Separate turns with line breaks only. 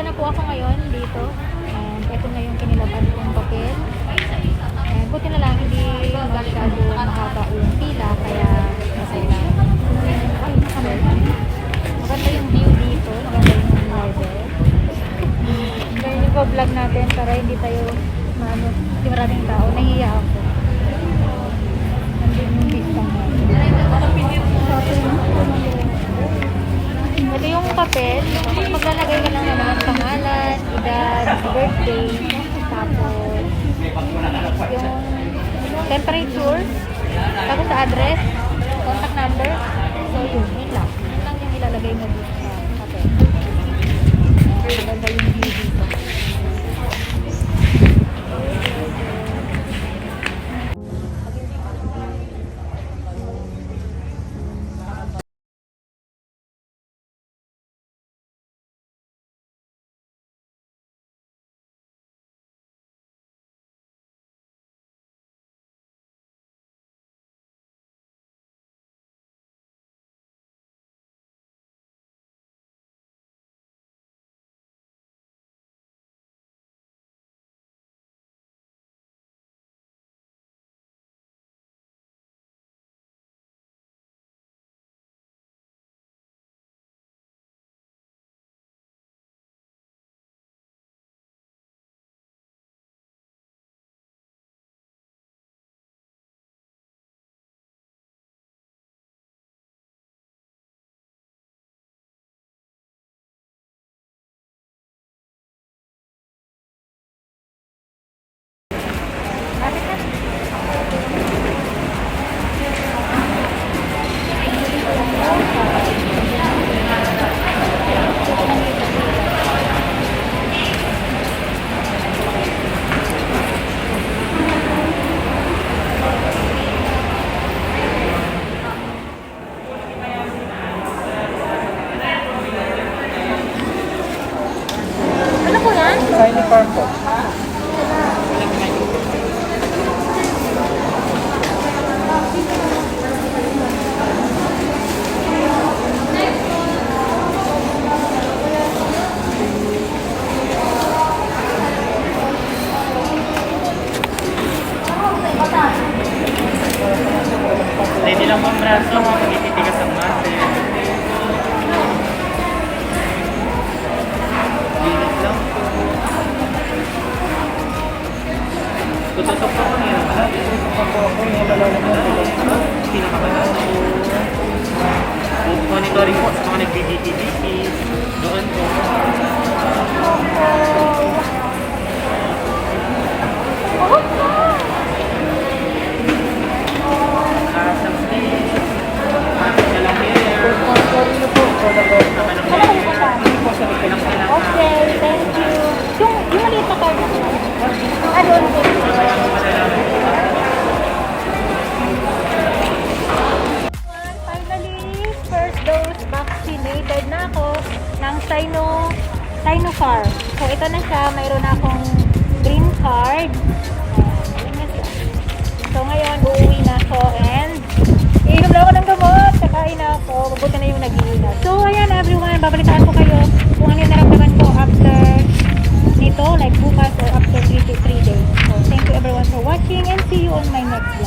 Pumunta na po ako ngayon dito. And ito na yung kinilaban kong papel. And buti na lang hindi masyado mahaba yung pila. Kaya masaya lang. Ay, maganda yung view dito. Maganda yung level. Kaya yung vlog natin para hindi tayo hindi maraming tao. Nahiya ako. Nandun yung vista natin. Ito yung papel. Maglalagay ka lang naman pangalan, edad, birthday, tapos yung temperature, tapos sa address, contact number. So yun lang. Yun lang yung ilalagay mo dito sa papel. Maganda yung view dito. Ano po yan?
Tiny car po.
Ready lang ang braso, magtitigas ang mate. Linis lang. Tututok pa ko niya.
Tututok po ako yung malalagay mo.
Pinakamalala. Monitoring po sa mga nag-DDTDT. Doon po.
Okay, thank you. Yung maliit na card. Ano? Finally, first dose vaccinated na ako ng Sinopharm. So ito na siya, mayroon na akong green card. Ayun na siya. So ngayon, uuwi na ako and iinom na ako ng gamot. Kakain na ako. Mabuti na yung nag-iinat. So ayan everyone, babalitaan ko kayo kung ano yung naramdaman ko after nito, like bukas or after 3 to 3 days. So thank you everyone for watching and see you on my next video.